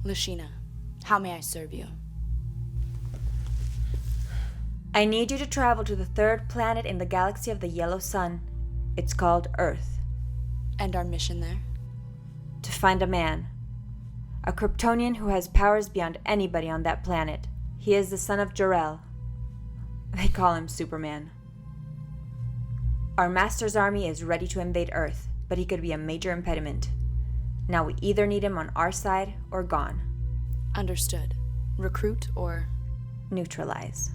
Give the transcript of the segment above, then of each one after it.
Lashina, how may I serve you? I need you to travel to the third planet in the galaxy of the Yellow Sun. It's called Earth. And our mission there? To find a man. A Kryptonian who has powers beyond anybody on that planet. He is the son of Jor-El. They call him Superman. Our master's army is ready to invade Earth, but he could be a major impediment. Now we either need him on our side or gone. Understood. Recruit or? Neutralize.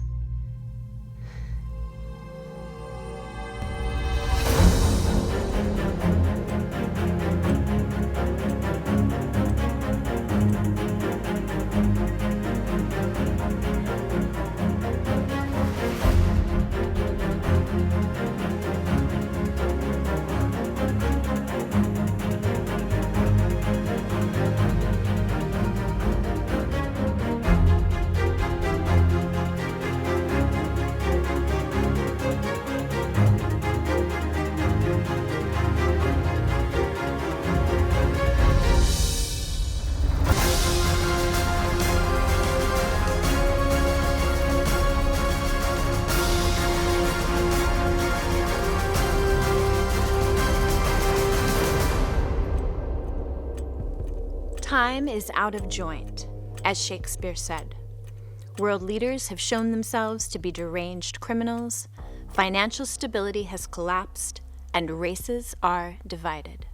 Time is out of joint, as Shakespeare said. World leaders have shown themselves to be deranged criminals, financial stability has collapsed, and races are divided.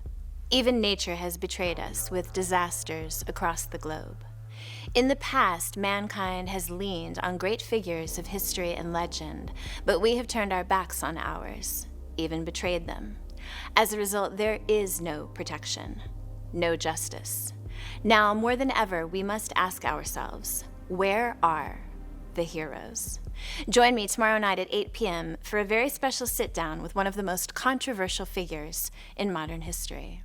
Even nature has betrayed us with disasters across the globe. In the past, mankind has leaned on great figures of history and legend, but we have turned our backs on ours, even betrayed them. As a result, there is no protection, no justice. Now, more than ever, we must ask ourselves, where are the heroes? Join me tomorrow night at 8 p.m. for a very special sit-down with one of the most controversial figures in modern history.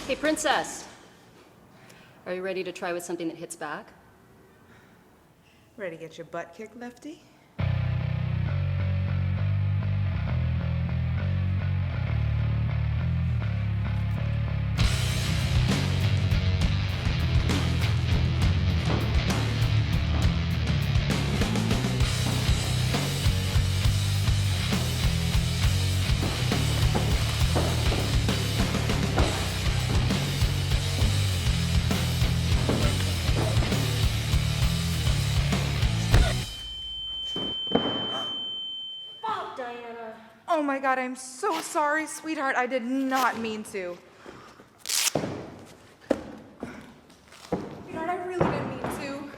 Hey, Princess. Are you ready to try with something that hits back? Ready to get your butt kicked, Lefty? Oh my God, I'm so sorry, sweetheart. I did not mean to. Sweetheart, I really didn't mean to.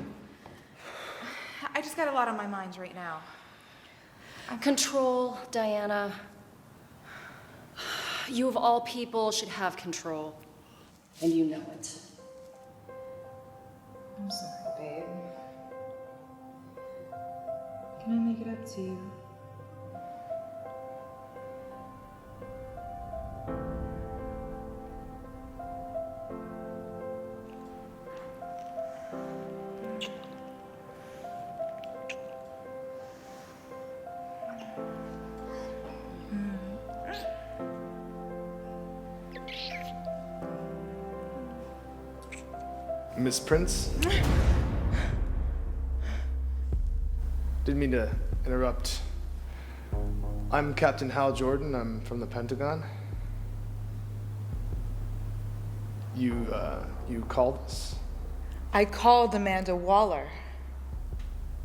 I just got a lot on my mind right now. Control, Diana. You of all people should have control. And you know it. I'm sorry, babe. Can I make it up to you? Miss Prince? Didn't mean to interrupt. I'm Captain Hal Jordan. I'm from the Pentagon. You called us? I called Amanda Waller.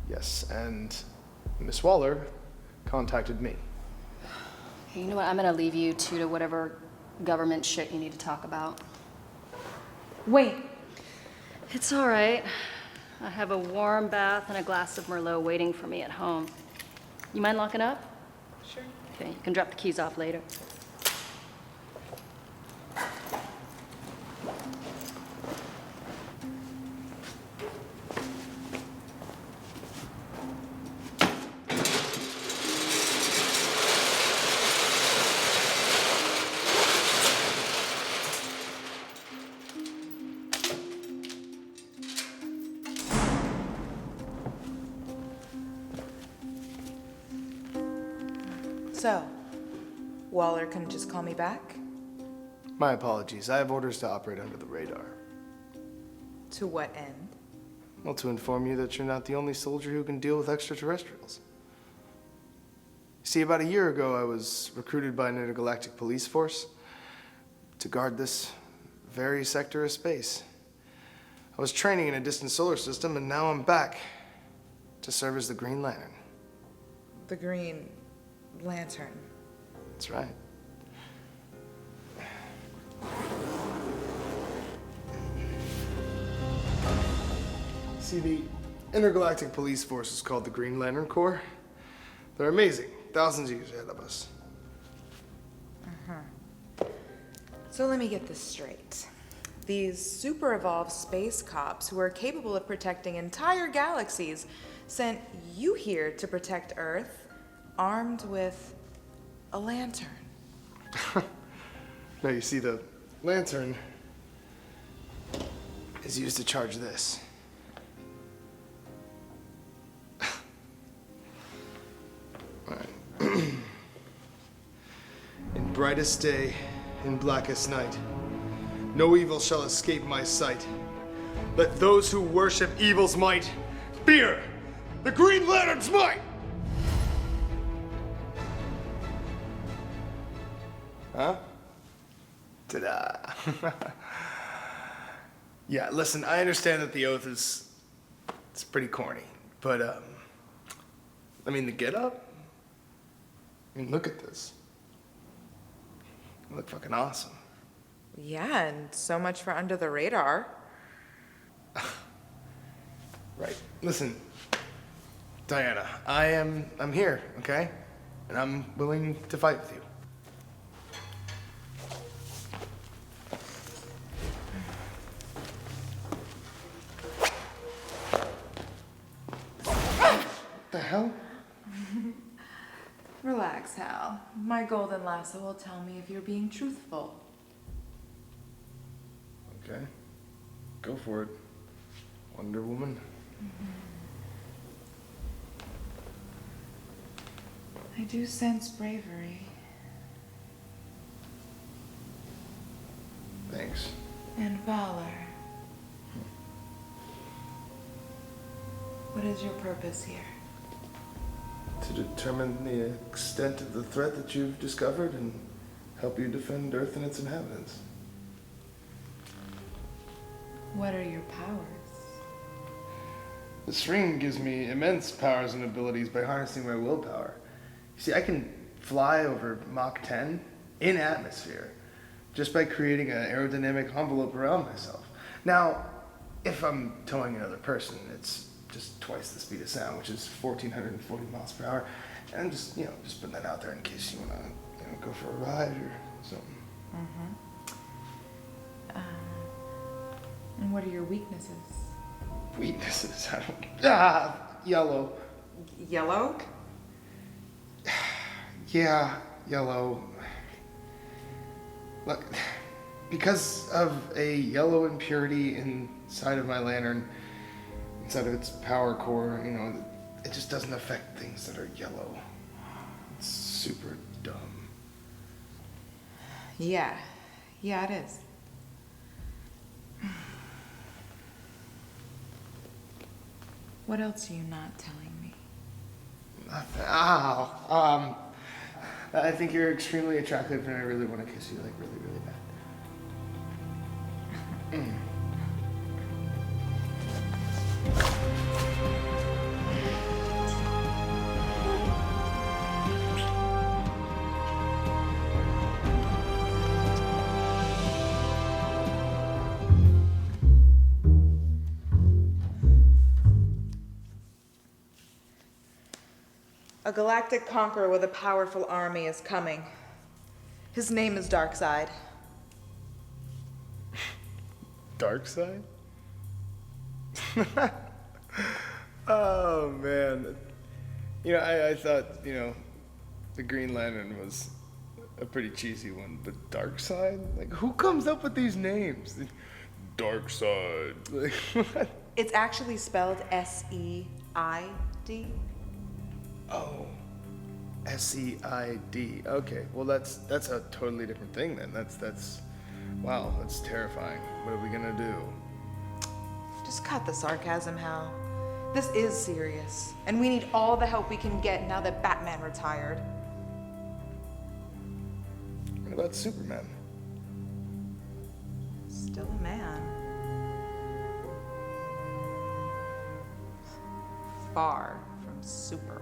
Yes, and Miss Waller contacted me. Hey, you know what? I'm gonna leave you two to whatever government shit you need to talk about. Wait. It's all right. I have a warm bath and a glass of Merlot waiting for me at home. You mind locking up? Sure. Okay, you can drop the keys off later. So, Waller can just call me back? My apologies. I have orders to operate under the radar. To what end? Well, to inform you that you're not the only soldier who can deal with extraterrestrials. See, about a year ago, I was recruited by an intergalactic police force to guard this very sector of space. I was training in a distant solar system, and now I'm back to serve as the Green Lantern. The Green Lantern. That's right. See, the intergalactic police force is called the Green Lantern Corps. They're amazing, thousands of years ahead of us. So let me get this straight. These super evolved space cops who are capable of protecting entire galaxies sent you here to protect Earth, armed with a lantern. No, you see, the lantern is used to charge this. All right. In brightest day, in blackest night, no evil shall escape my sight. Let those who worship evil's might fear the Green Lantern's might! Huh? Ta-da. Yeah, listen, I understand that the oath it's pretty corny, but, I mean, the get-up? I mean, look at this. You look fucking awesome. Yeah, and so much for under the radar. Right. Listen, Diana, I'm here, okay? And I'm willing to fight with you. What the hell? Relax, Hal. My golden lasso will tell me if you're being truthful. Okay. Go for it. Wonder Woman. I do sense bravery. Thanks. And valor. What is your purpose here? To determine the extent of the threat that you've discovered and help you defend Earth and its inhabitants. What are your powers? This ring gives me immense powers and abilities by harnessing my willpower. You see, I can fly over Mach 10 in atmosphere just by creating an aerodynamic envelope around myself. Now, if I'm towing another person, it's just twice the speed of sound, which is 1,440 miles per hour. And I'm just, just putting that out there in case you want to, go for a ride or something. And what are your weaknesses? Weaknesses? I don't... yellow. Yellow? Yeah, yellow. Look, because of a yellow impurity inside of my lantern, inside of its power core, it just doesn't affect things that are yellow. It's super dumb. Yeah. Yeah, it is. What else are you not telling me? Nothing. Ow. I think you're extremely attractive and I really want to kiss you, like, really, really bad. A galactic conqueror with a powerful army is coming. His name is Darkseid. Darkseid? Oh, man. You know, I thought, the Green Lantern was a pretty cheesy one, but Darkseid? Like, who comes up with these names? Darkseid. Like, what? It's actually spelled S-E-I-D. Oh, S-E-I-D. Okay, well that's a totally different thing then. That's wow, that's terrifying. What are we gonna do? Just cut the sarcasm, Hal. This is serious, and we need all the help we can get now that Batman retired. What about Superman? Still a man. Far from super.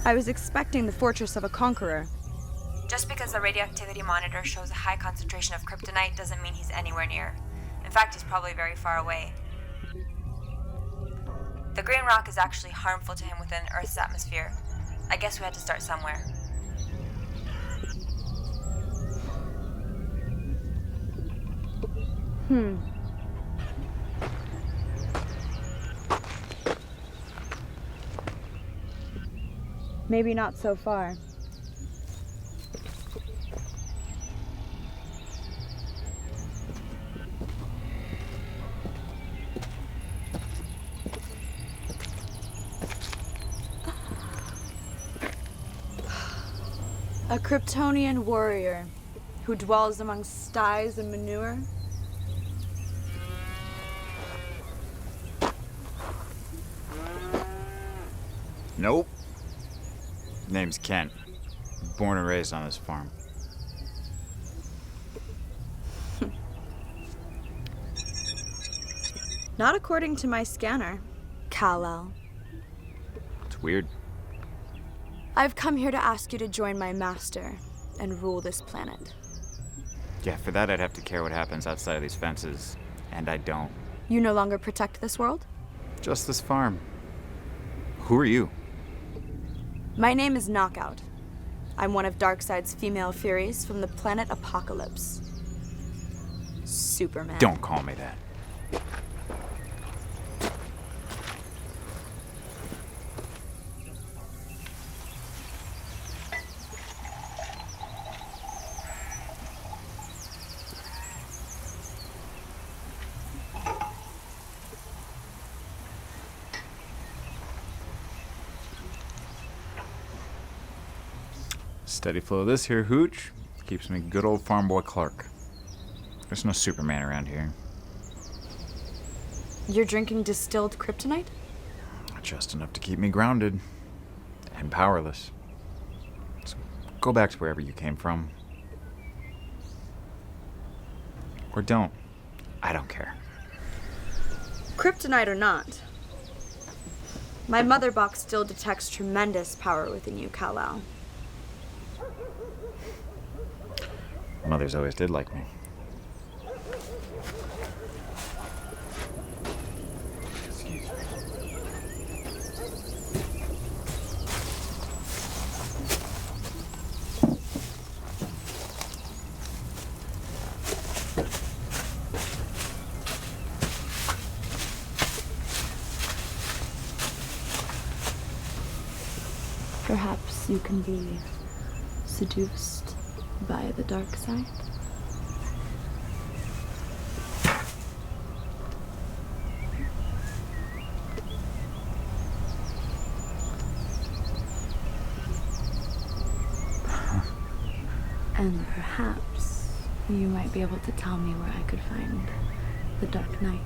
I was expecting the fortress of a conqueror. Just because the radioactivity monitor shows a high concentration of kryptonite doesn't mean he's anywhere near. In fact, he's probably very far away. The green rock is actually harmful to him within Earth's atmosphere. I guess we had to start somewhere. Maybe not so far. A Kryptonian warrior who dwells among styes and manure. Nope. Name's Kent. Born and raised on this farm. Not according to my scanner. Kal-El. It's weird. I've come here to ask you to join my master and rule this planet. Yeah, for that I'd have to care what happens outside of these fences. And I don't. You no longer protect this world? Just this farm. Who are you? My name is Knockout. I'm one of Darkseid's female Furies from the planet Apocalypse. Superman. Don't call me that. Steady flow of this here hooch keeps me good old farm boy Clark. There's no Superman around here. You're drinking distilled kryptonite? Just enough to keep me grounded and powerless. So go back to wherever you came from. Or don't. I don't care. Kryptonite or not, my mother box still detects tremendous power within you, Kal-El. Mothers always did like me. Perhaps you can be seduced by the dark side? And perhaps you might be able to tell me where I could find the Dark Knight.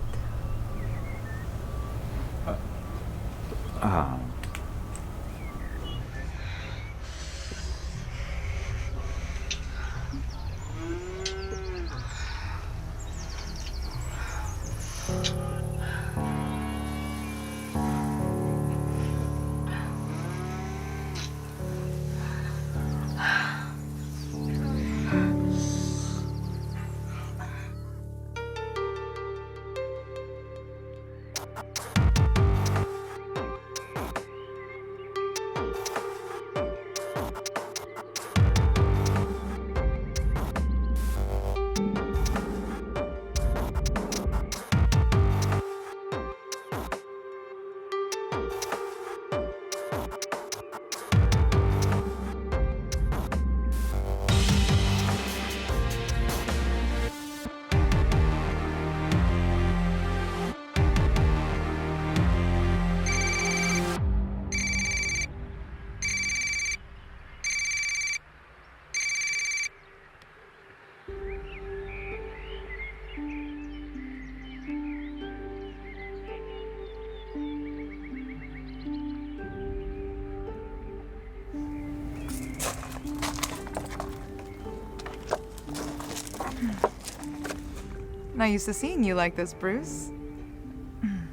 Not used to seeing you like this, Bruce.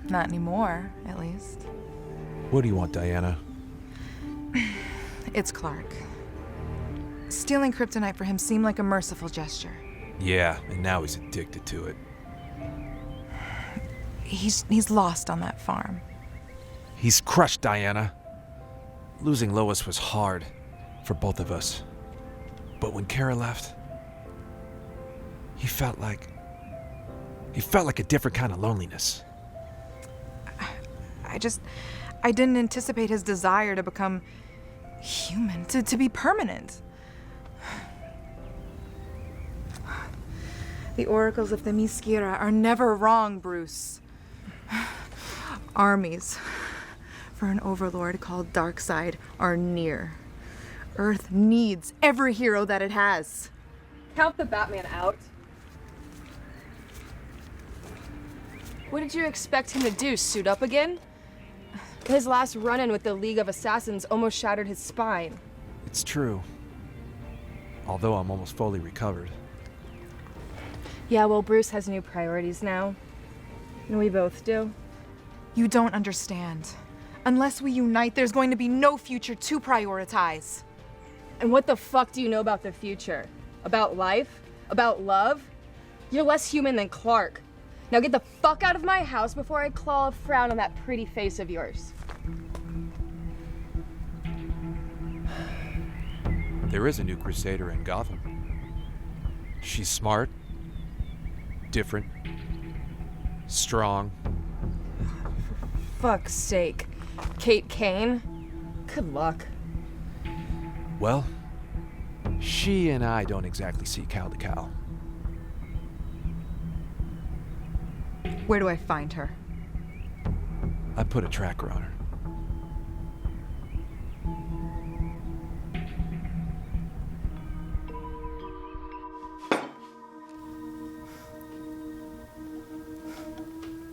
Not anymore, at least. What do you want, Diana? It's Clark. Stealing kryptonite for him seemed like a merciful gesture. Yeah, and now he's addicted to it. He's lost on that farm. He's crushed, Diana. Losing Lois was hard for both of us. But when Kara left, he felt like a different kind of loneliness. I didn't anticipate his desire to become human, to be permanent. The oracles of the Miskira are never wrong, Bruce. Armies for an overlord called Darkseid are near. Earth needs every hero that it has. Count the Batman out. What did you expect him to do, suit up again? His last run-in with the League of Assassins almost shattered his spine. It's true. Although I'm almost fully recovered. Yeah, well, Bruce has new priorities now. And we both do. You don't understand. Unless we unite, there's going to be no future to prioritize. And what the fuck do you know about the future? About life? About love? You're less human than Clark. Now get the fuck out of my house before I claw a frown on that pretty face of yours. There is a new Crusader in Gotham. She's smart, different, strong. Fuck's sake. Kate Kane? Good luck. Well, she and I don't exactly see cow to cow. Where do I find her? I put a tracker on her.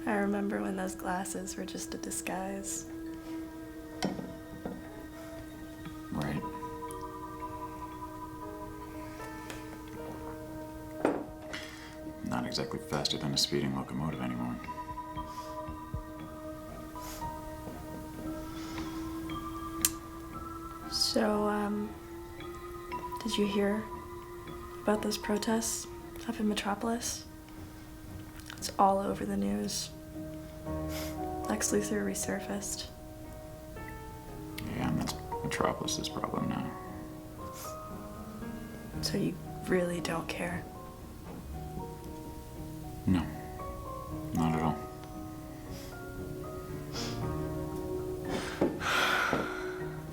I remember when those glasses were just a disguise. Right. Not exactly faster than a speeding locomotive anymore. So, did you hear about those protests up in Metropolis? It's all over the news. Lex Luthor resurfaced. Yeah, and that's Metropolis's problem now. So you really don't care? No, not at all.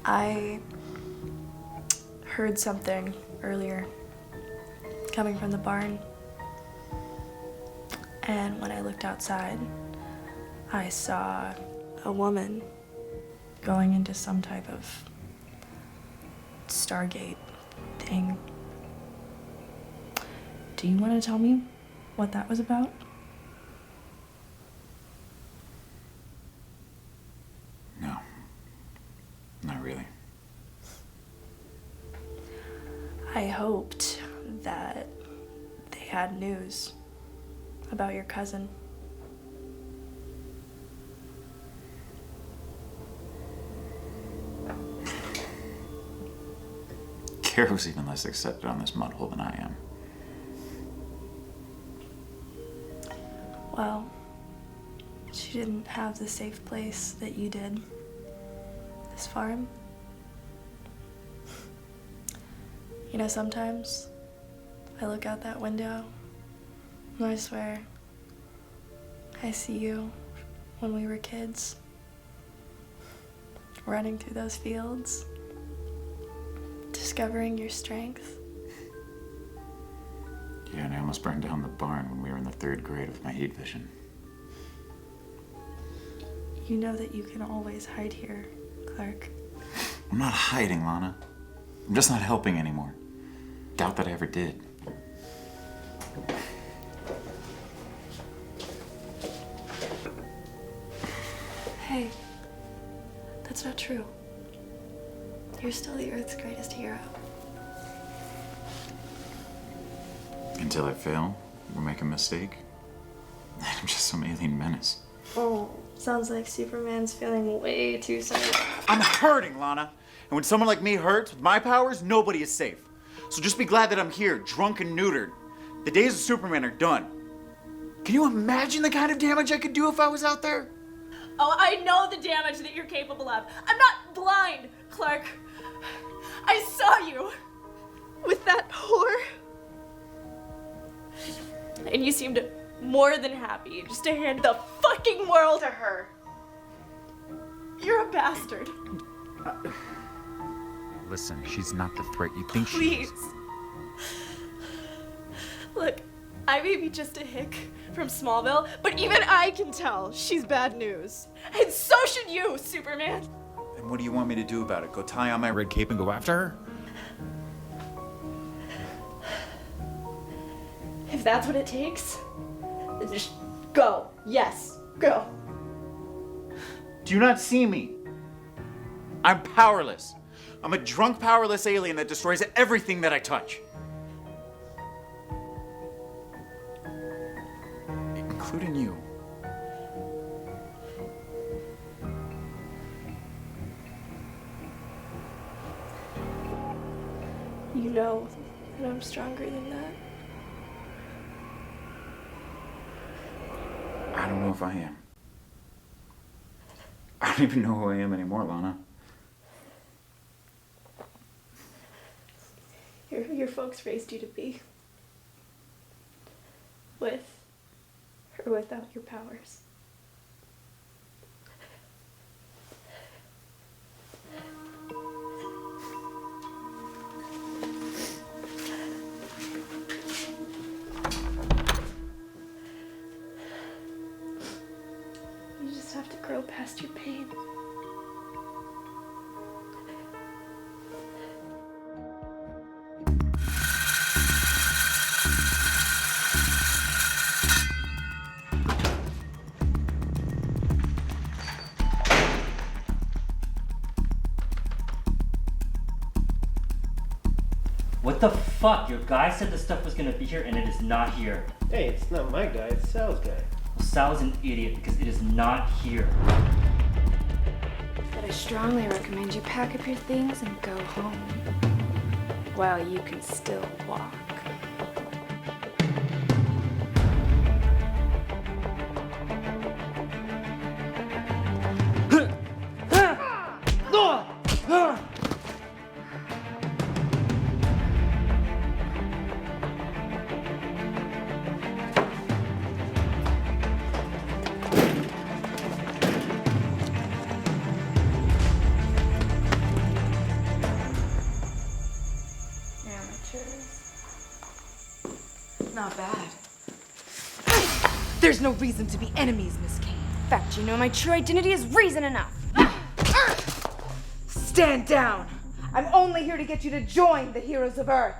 I heard something earlier coming from the barn. And when I looked outside, I saw a woman going into some type of Stargate thing. Do you want to tell me what that was about? No, not really. I hoped that they had news about your cousin. Kara's even less accepted on this mud hole than I am. Well, she didn't have the safe place that you did. This farm. You know, sometimes I look out that window and I swear I see you when we were kids, running through those fields, discovering your strength. Yeah, and I almost burned down the barn when we were in the 3rd grade with my heat vision. You know that you can always hide here, Clark. I'm not hiding, Lana. I'm just not helping anymore. Doubt that I ever did. Hey, that's not true. You're still the Earth's greatest hero. Until I fail or make a mistake, I'm just some alien menace. Oh, sounds like Superman's feeling way too safe. I'm hurting, Lana. And when someone like me hurts with my powers, nobody is safe. So just be glad that I'm here, drunk and neutered. The days of Superman are done. Can you imagine the kind of damage I could do if I was out there? Oh, I know the damage that you're capable of. I'm not blind, Clark. I saw you with that whore. And you seemed more than happy just to hand the fucking world to her. You're a bastard. Listen, she's not the threat you think she is. Please. Look, I may be just a hick from Smallville, but even I can tell she's bad news. And so should you, Superman. And what do you want me to do about it? Go tie on my red cape and go after her? If that's what it takes, then just go. Yes, go. Do you not see me? I'm powerless. I'm a drunk, powerless alien that destroys everything that I touch. Including you. You know that I'm stronger than that. I don't know if I am. I don't even know who I am anymore, Lana. Your folks raised you to be. With or without your powers. You just have to grow past your pain. the fuck? Your guy said the stuff was gonna be here and it is not here. Hey, it's not my guy, it's Sal's guy. Well, Sal's an idiot because it is not here. But I strongly recommend you pack up your things and go home while you can still walk. Not bad. There's no reason to be enemies, Miss Kane. In fact, you know my true identity is reason enough. Stand down! I'm only here to get you to join the heroes of Earth.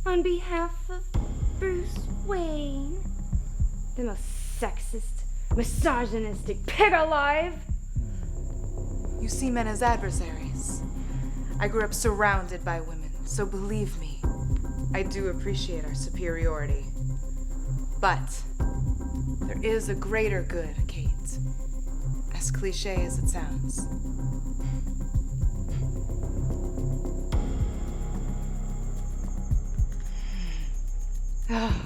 On behalf of Bruce Wayne, the most sexist, misogynistic pig alive. You see men as adversaries. I grew up surrounded by women, so believe me, I do appreciate our superiority. But there is a greater good, Kate, as cliche as it sounds. Oh,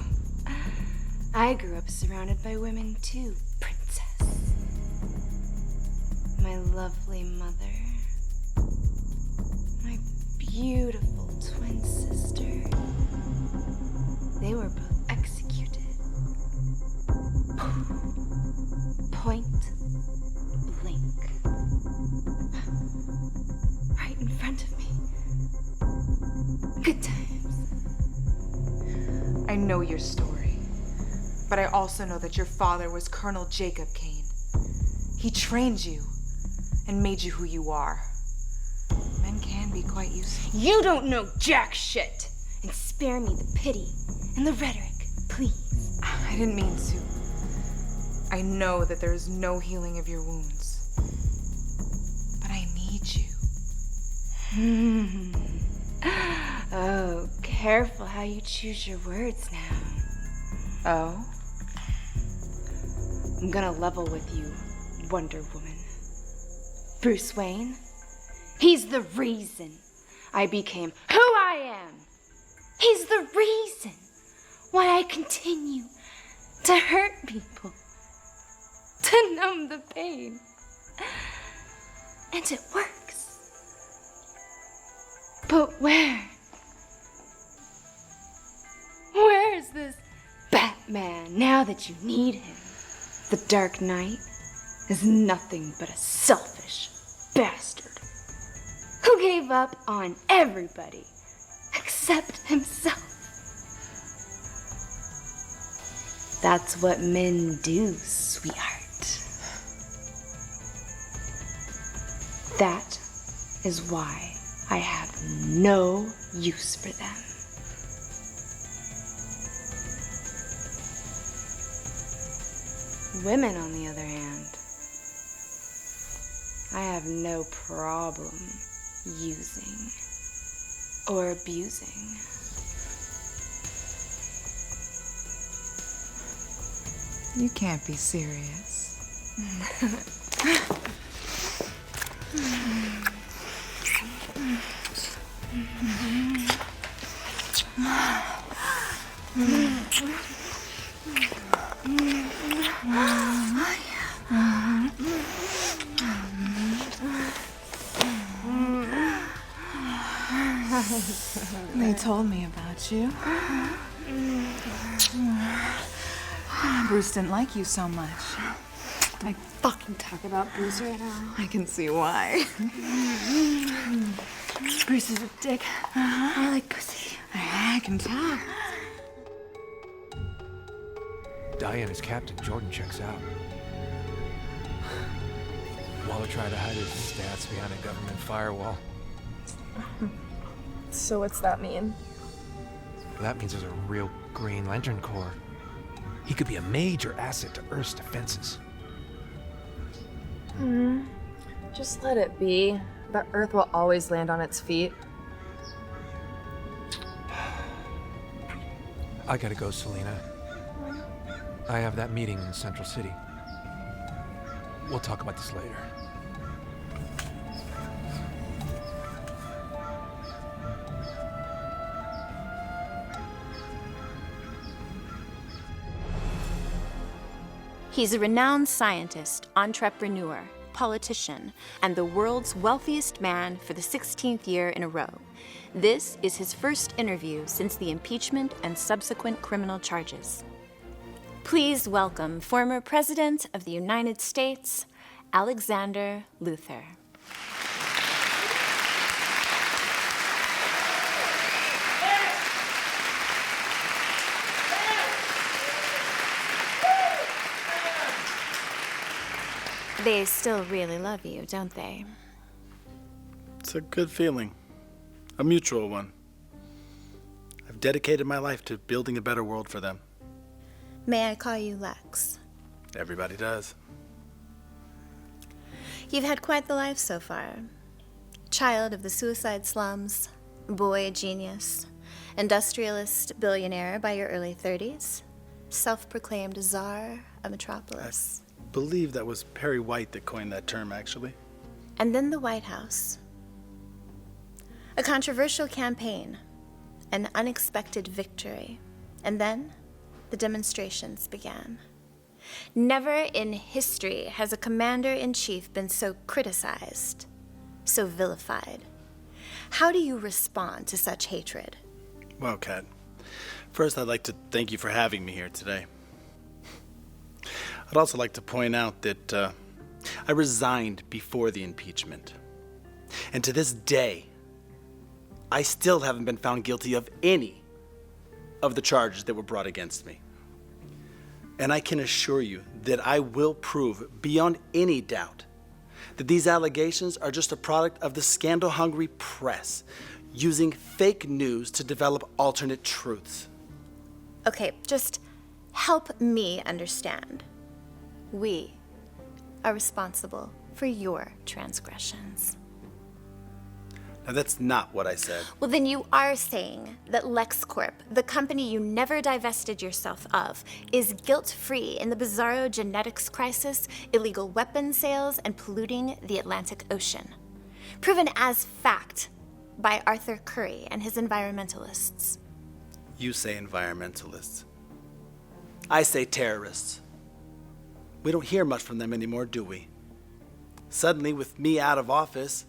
I grew up surrounded by women too, princess. My lovely mother. My beautiful twin sister. They were both executed. Point blank. Right in front of me. Good times. I know your story, but I also know that your father was Colonel Jacob Kane. He trained you and made you who you are. Men can be quite useful. You don't know jack shit! And spare me the pity and the rhetoric, please. I didn't mean to. I know that there is no healing of your wounds. But I need you. Oh, careful how you choose your words now. Oh? I'm gonna level with you, Wonder Woman. Bruce Wayne, he's the reason I became who I am. He's the reason why I continue to hurt people, to numb the pain. And it works. But where? Where's this Batman now that you need him? The Dark Knight is nothing but a selfish bastard who gave up on everybody except himself. That's what men do, sweetheart. That is why I have no use for them. Women, on the other hand, I have no problem using or abusing. You can't be serious. They told me about you. Bruce didn't like you so much. I fucking talk about Bruce right now. I can see why. Bruce is a dick. I like pussy. I can tell. Diana's captain, Jordan, checks out. Waller tried to hide his stats behind a government firewall. So what's that mean? That means there's a real Green Lantern Corps. He could be a major asset to Earth's defenses. Just let it be. The Earth will always land on its feet. I gotta go, Selena. I have that meeting in Central City. We'll talk about this later. He's a renowned scientist, entrepreneur, politician, and the world's wealthiest man for the 16th year in a row. This is his first interview since the impeachment and subsequent criminal charges. Please welcome former President of the United States, Alexander Luthor. They still really love you, don't they? It's a good feeling. A mutual one. I've dedicated my life to building a better world for them. May I call you Lex? Everybody does. You've had quite the life so far. Child of the suicide slums, boy genius, industrialist billionaire by your early 30s, self-proclaimed czar of Metropolis. I believe that was Perry White that coined that term, actually. And then the White House. A controversial campaign, an unexpected victory, and then the demonstrations began. Never in history has a commander-in-chief been so criticized, so vilified. How do you respond to such hatred? Well, Kat, first I'd like to thank you for having me here today. I'd also like to point out that I resigned before the impeachment. And to this day, I still haven't been found guilty of any of the charges that were brought against me. And I can assure you that I will prove beyond any doubt that these allegations are just a product of the scandal-hungry press using fake news to develop alternate truths. Okay, just help me understand. We are responsible for your transgressions. Now, that's not what I said. Well, then you are saying that LexCorp, the company you never divested yourself of, is guilt-free in the bizarro genetics crisis, illegal weapon sales, and polluting the Atlantic Ocean. Proven as fact by Arthur Curry and his environmentalists. You say environmentalists. I say terrorists. We don't hear much from them anymore, do we? Suddenly, with me out of office,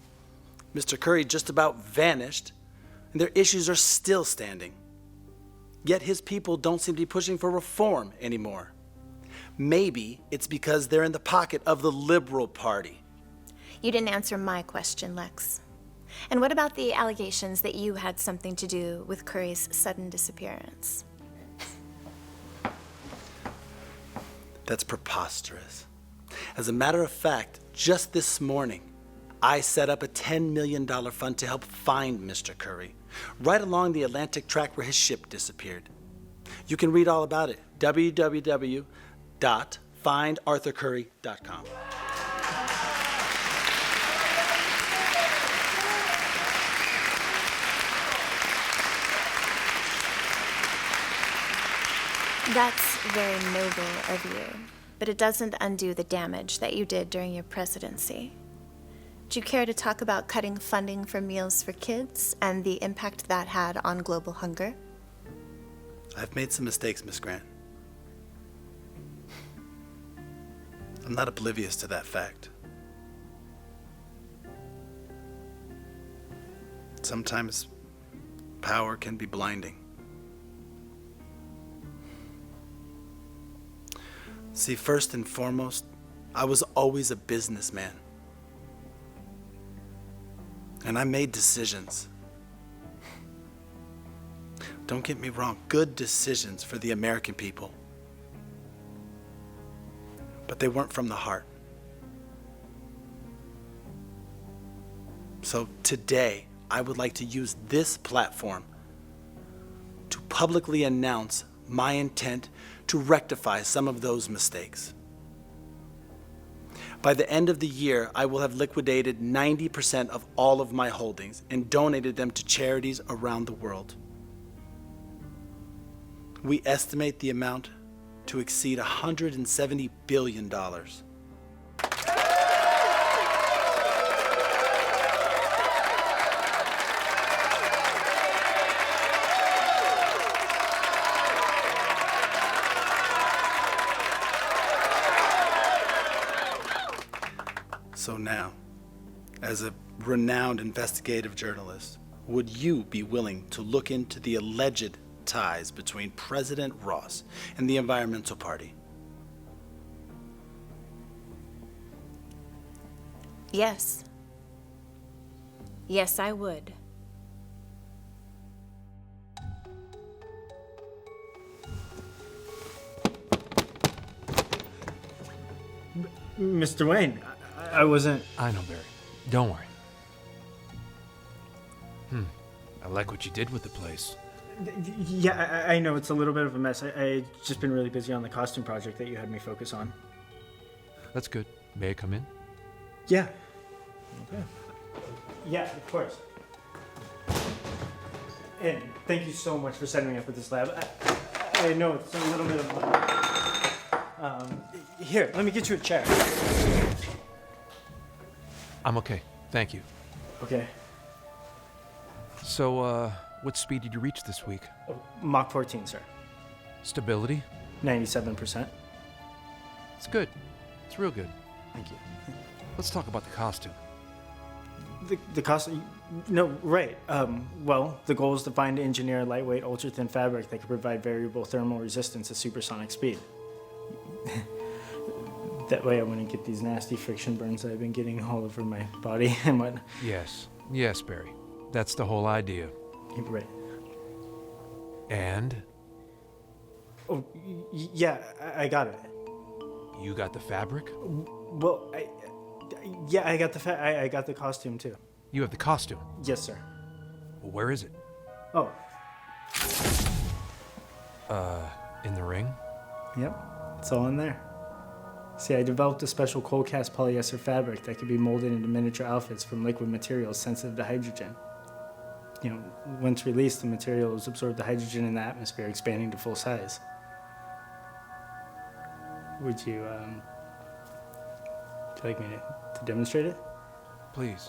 Mr. Curry just about vanished, and their issues are still standing. Yet his people don't seem to be pushing for reform anymore. Maybe it's because they're in the pocket of the Liberal Party. You didn't answer my question, Lex. And what about the allegations that you had something to do with Curry's sudden disappearance? That's preposterous. As a matter of fact, just this morning, I set up a $10 million fund to help find Mr. Curry, right along the Atlantic track where his ship disappeared. You can read all about it, www.findarthurcurry.com. That's very noble of you, but it doesn't undo the damage that you did during your presidency. Do you care to talk about cutting funding for meals for kids and the impact that had on global hunger? I've made some mistakes, Miss Grant. I'm not oblivious to that fact. Sometimes power can be blinding. See, first and foremost, I was always a businessman. And I made decisions. Don't get me wrong, good decisions for the American people. But they weren't from the heart. So today, I would like to use this platform to publicly announce my intent to rectify some of those mistakes. By the end of the year, I will have liquidated 90% of all of my holdings and donated them to charities around the world. We estimate the amount to exceed $170 billion. So now, as a renowned investigative journalist, would you be willing to look into the alleged ties between President Ross and the Environmental Party? Yes. Yes, I would. Mr. Wayne, I wasn't... I know, Barry. Don't worry. I like what you did with the place. Yeah, I know it's a little bit of a mess. I've just been really busy on the costume project that you had me focus on. That's good. May I come in? Yeah. Okay. Yeah, of course. And thank you so much for setting me up with this lab. I know it's a little bit of... here, let me get you a chair. I'm okay. Thank you. Okay. So, what speed did you reach this week? Mach 14, sir. Stability? 97%. It's good. It's real good. Thank you. Let's talk about the costume. The costume? No, right. Well, the goal is to find and engineer a lightweight, ultra-thin fabric that can provide variable thermal resistance at supersonic speed. That way I wouldn't get these nasty friction burns that I've been getting all over my body and what. Yes. Yes, Barry. That's the whole idea. Right. And? Oh, yeah, I got it. You got the fabric? Well, I got the I got the costume too. You have the costume? Yes, sir. Well, where is it? Oh. In the ring? Yep, it's all in there. See, I developed a special cold cast polyester fabric that could be molded into miniature outfits from liquid materials sensitive to hydrogen. You know, once released, the materials absorb the hydrogen in the atmosphere, expanding to full size. Would you like me to demonstrate it? Please.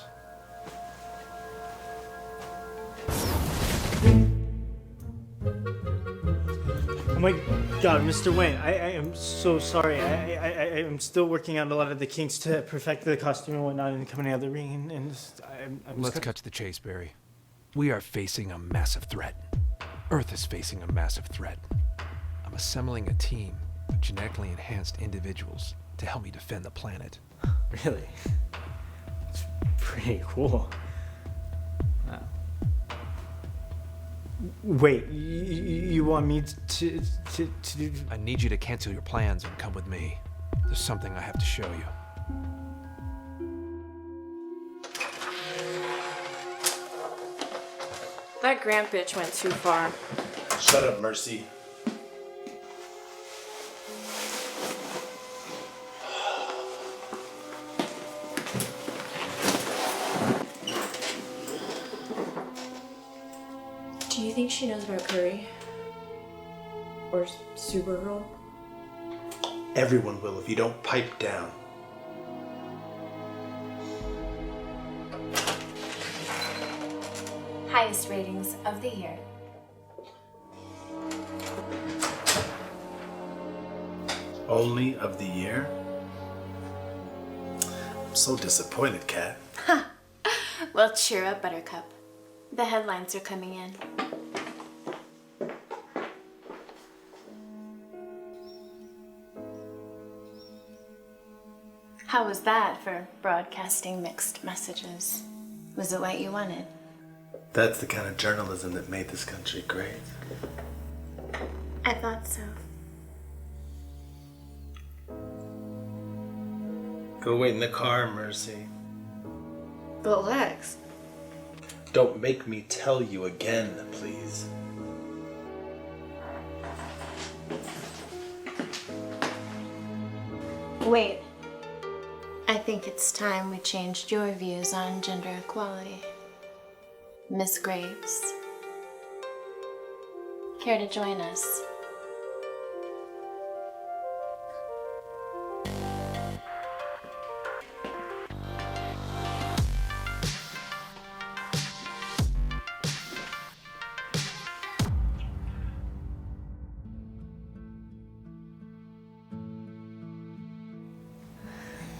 Oh my God, Mr. Wayne, I am so sorry. I am still working out a lot of the kinks to perfect the costume and whatnot and coming out of the ring. And Let's cut to the chase, Barry. We are facing a massive threat. Earth is facing a massive threat. I'm assembling a team of genetically enhanced individuals to help me defend the planet. Really? It's pretty cool. Wait, you want me to do... I need you to cancel your plans and come with me. There's something I have to show you. That Grant bitch went too far. Shut up, Mercy. Do you think she knows about Curry? Or Supergirl? Everyone will if you don't pipe down. Highest ratings of the year. Only of the year? I'm so disappointed, Kat. Well, cheer up, Buttercup. The headlines are coming in. How was that for broadcasting mixed messages? Was it what you wanted? That's the kind of journalism that made this country great. I thought so. Go wait in the car, Mercy. But Lex. Don't make me tell you again, please. Wait. I think it's time we changed your views on gender equality. Miss Graves. Care to join us?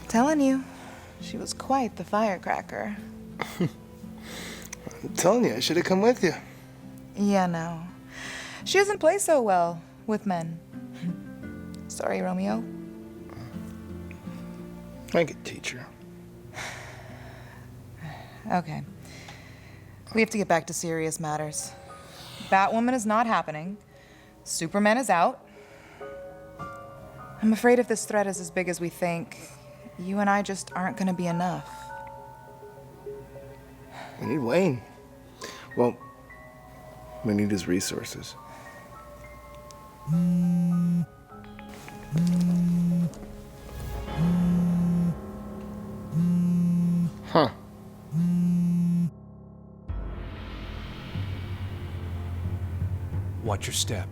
Telling you, she was quite the firecracker. I'm telling you, I should have come with you. Yeah, no. She doesn't play so well with men. Sorry, Romeo. I could teach her. Okay. We have to get back to serious matters. Batwoman is not happening. Superman is out. I'm afraid if this threat is as big as we think, you and I just aren't gonna be enough. We need Wayne. Well, we need his resources. Huh. Watch your step.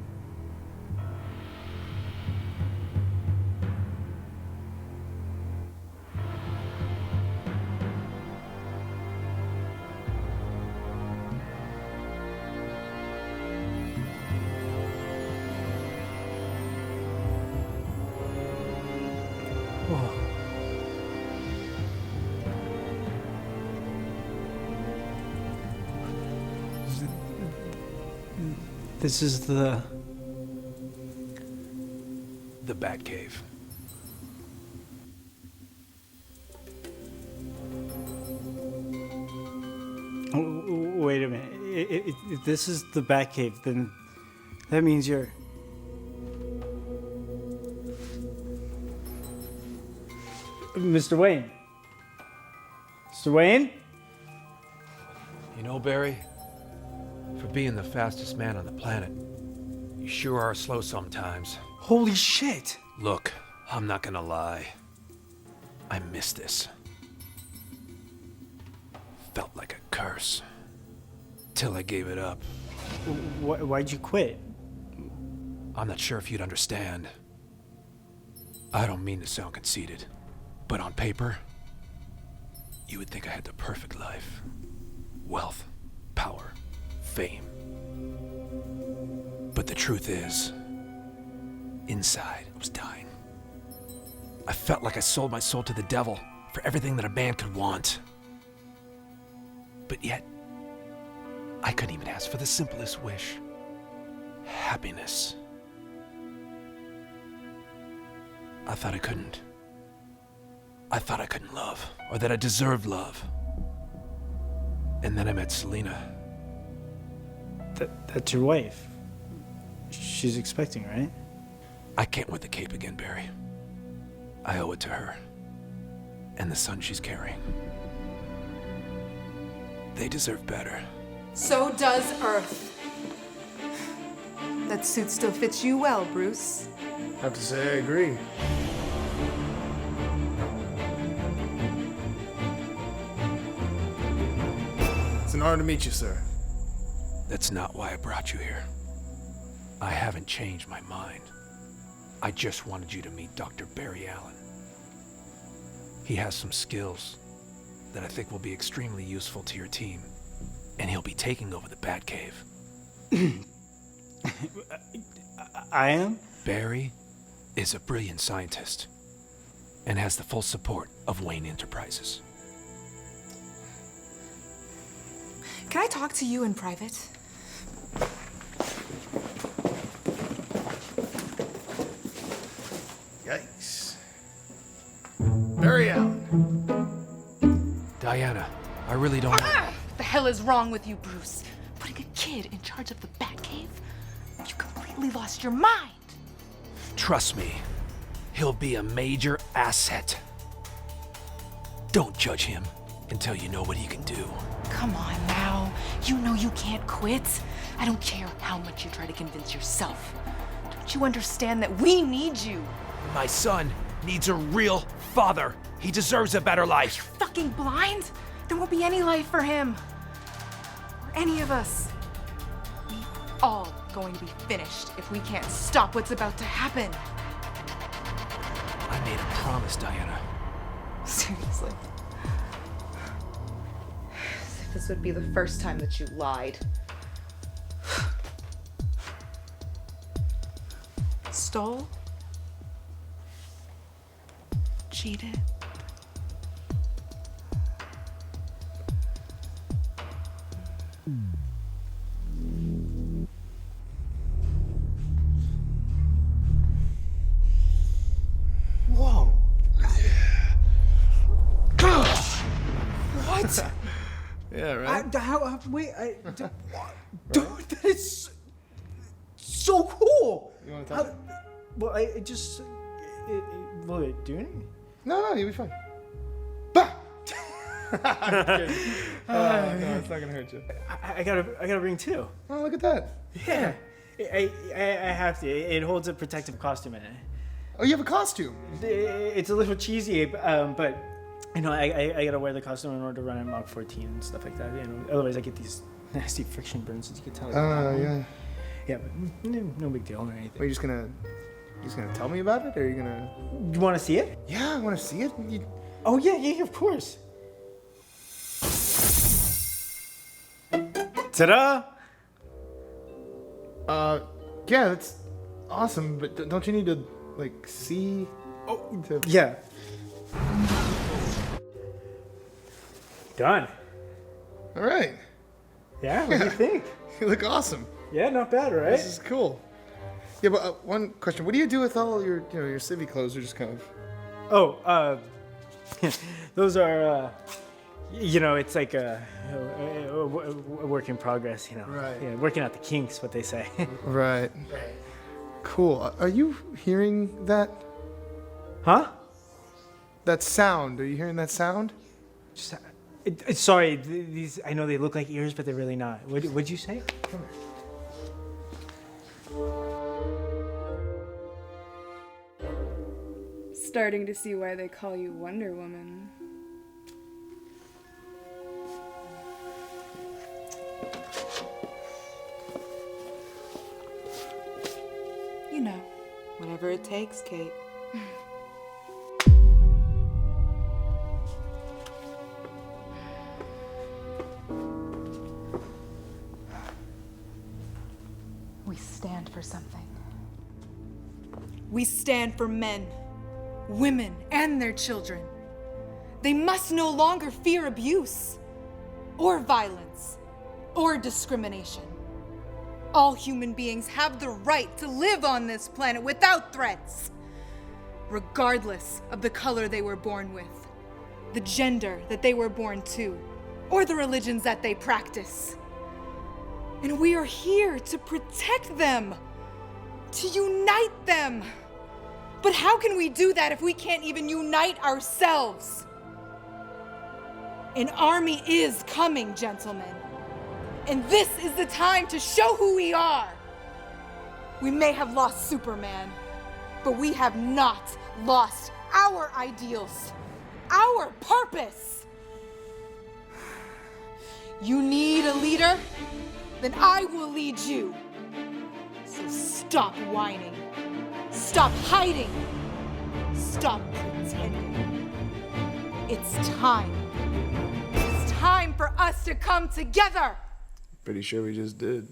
This is the Batcave. Wait a minute. If this is the Batcave, then that means you're... Mr. Wayne. Mr. Wayne? You know, Barry, for being the fastest man on the planet, you sure are slow sometimes. Holy shit! Look, I'm not gonna lie. I miss this. Felt like a curse. Till I gave it up. Why'd you quit? I'm not sure if you'd understand. I don't mean to sound conceited, but on paper, you would think I had the perfect life. Wealth, power, fame. But the truth is, inside, I was dying. I felt like I sold my soul to the devil for everything that a man could want. But yet, I couldn't even ask for the simplest wish. Happiness. I thought I couldn't. I thought I couldn't love, or that I deserved love. And then I met Selena. That's your wife. She's expecting, right? I can't wear the cape again, Barry. I owe it to her. And the son she's carrying. They deserve better. So does Earth. That suit still fits you well, Bruce. I have to say I agree. It's an honor to meet you, sir. That's not why I brought you here. I haven't changed my mind. I just wanted you to meet Dr. Barry Allen. He has some skills that I think will be extremely useful to your team, and he'll be taking over the Batcave. I am? Barry is a brilliant scientist and has the full support of Wayne Enterprises. Can I talk to you in private? Yikes. Barry Allen. Diana, I really don't know. What the hell is wrong with you, Bruce? Putting a kid in charge of the Batcave? You completely lost your mind. Trust me, he'll be a major asset. Don't judge him until you know what he can do. Come on now. You know you can't quit. I don't care how much you try to convince yourself. Don't you understand that we need you? My son needs a real father. He deserves a better life. Fucking blind? There won't be any life for him. Or any of us. We all going to be finished if we can't stop what's about to happen. I made a promise, Diana. Seriously. As if this would be the first time that you lied. Stole? Cheated? Whoa. What? Yeah, right? Dude, that is so cool. You want to tell me? Well, I just... will it do anything? No, you'll be fine. Bah! I'm kidding. No, it's not gonna hurt you. I got a ring too. Oh, look at that. Yeah. I have to. It holds a protective costume in it. Oh, you have a costume? It's a little cheesy, but you know, I gotta wear the costume in order to run at Mach 14 and stuff like that. You know, otherwise I get these nasty friction burns, as you can tell. Yeah. Yeah, but no big deal or anything. Are you just gonna tell me about it, or are you gonna? You want to see it? Yeah, I want to see it. Oh yeah, of course. Ta-da! Yeah, that's awesome. But don't you need to like see? Oh, to... yeah. Done. All right. Yeah. What do you think? You look awesome. Yeah, not bad, right? This is cool. Yeah, but one question: what do you do with all your, your civvy clothes? Are just kind of. Oh, those are, it's like a work in progress, you know. Right. Yeah, working out the kinks, what they say. Right. Cool. Are you hearing that? Huh? That sound. Are you hearing that sound? Sorry, these, I know they look like ears, but they're really not. What'd you say? Come here. Starting to see why they call you Wonder Woman. You know, whatever it takes, Kate. We stand for something. We stand for men, women, and their children. They must no longer fear abuse, or violence, or discrimination. All human beings have the right to live on this planet without threats, regardless of the color they were born with, the gender that they were born to, or the religions that they practice. And we are here to protect them, to unite them. But how can we do that if we can't even unite ourselves? An army is coming, gentlemen. And this is the time to show who we are. We may have lost Superman, but we have not lost our ideals, our purpose. You need a leader? Then I will lead you. So stop whining. Stop hiding. Stop pretending. It's time. It's time for us to come together. Pretty sure we just did.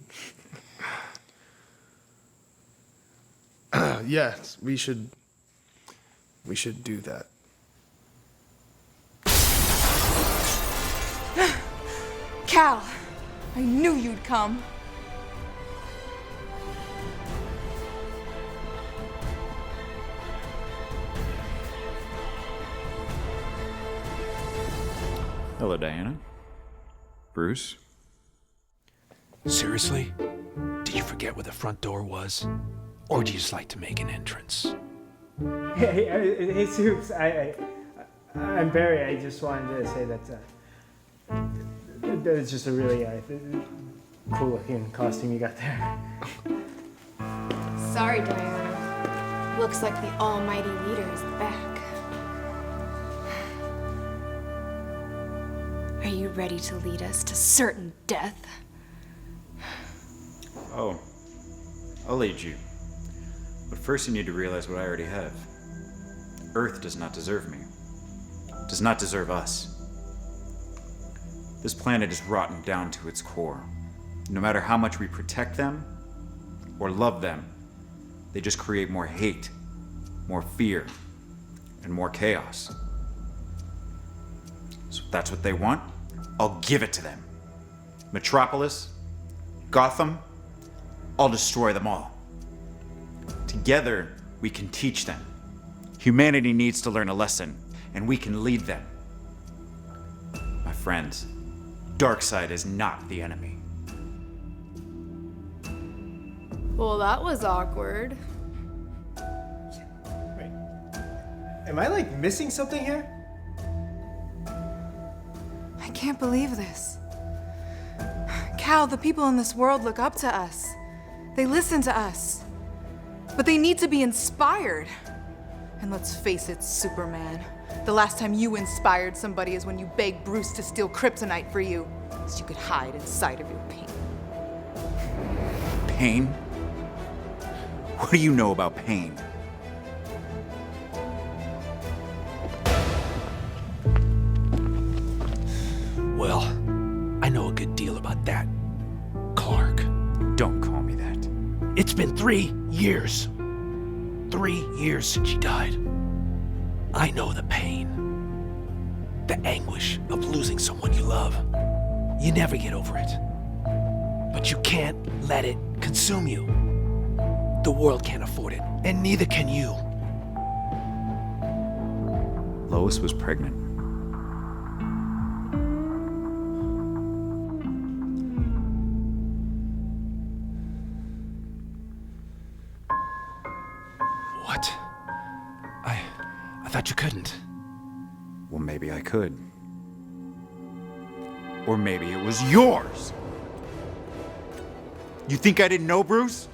Yes, we should do that. Cal, I knew you'd come. Hello, Diana. Bruce. Seriously? Did you forget where the front door was? Or do you just like to make an entrance? Hey, Soups, I'm Barry. I just wanted to say that it's just a really cool looking costume you got there. Sorry, Diana. Looks like the almighty leader is back. Are you ready to lead us to certain death? Oh, I'll lead you. But first you need to realize what I already have. Earth does not deserve me. Does not deserve us. This planet is rotten down to its core. No matter how much we protect them or love them, they just create more hate, more fear, and more chaos. So if that's what they want, I'll give it to them. Metropolis, Gotham, I'll destroy them all. Together, we can teach them. Humanity needs to learn a lesson, and we can lead them. My friends, Darkseid is not the enemy. Well, that was awkward. Wait. Am I like missing something here? I can't believe this. Cal, the people in this world look up to us. They listen to us. But they need to be inspired. And let's face it, Superman. The last time you inspired somebody is when you begged Bruce to steal kryptonite for you, so you could hide inside of your pain. Pain? What do you know about pain? Well, I know a good deal about that, Clark. Don't call me that. It's been 3 years. 3 years since she died. I know the pain. The anguish of losing someone you love. You never get over it. But you can't let it consume you. The world can't afford it, and neither can you. Lois was pregnant. What? I thought you couldn't. Well, maybe I could. Or maybe it was yours. You think I didn't know, Bruce?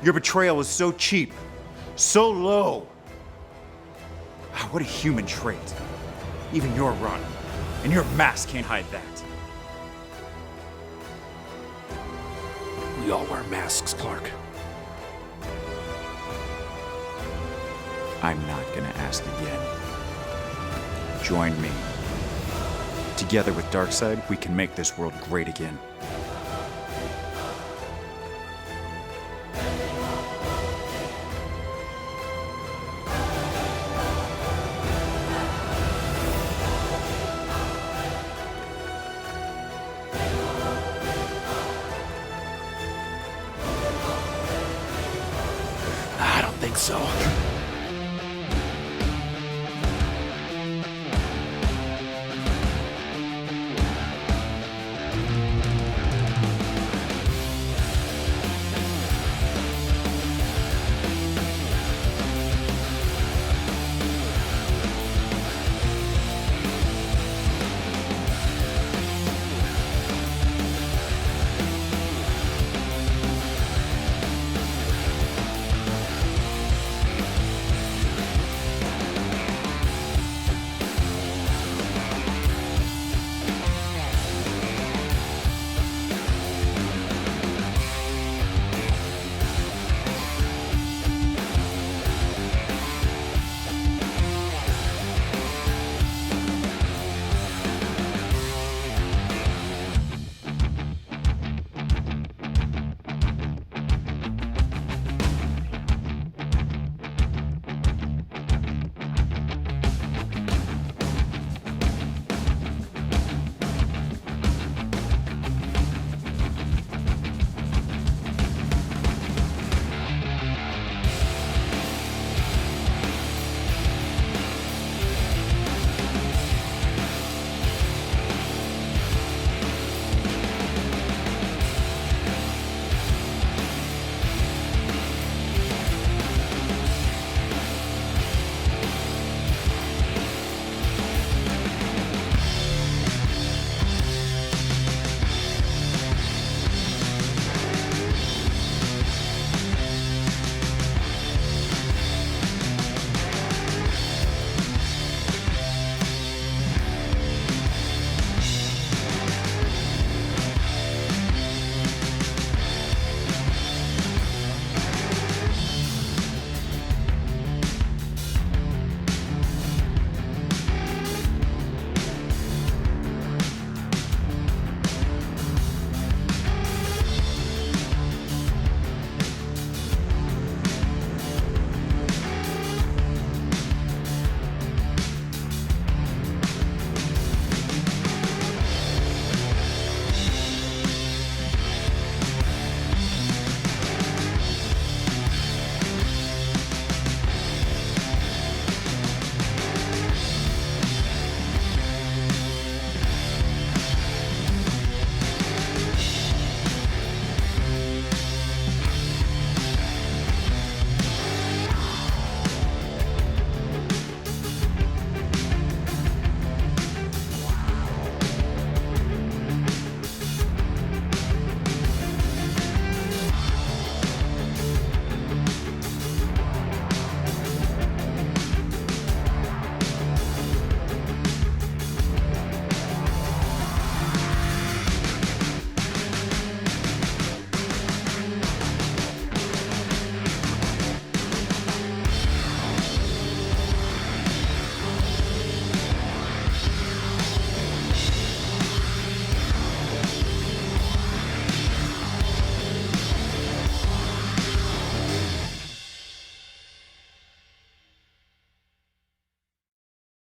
Your betrayal was so cheap, so low. What a human trait. Even you're rotten, and your mask can't hide that. We all wear masks, Clark. I'm not gonna ask again. Join me. Together with Darkseid, we can make this world great again. I don't think so.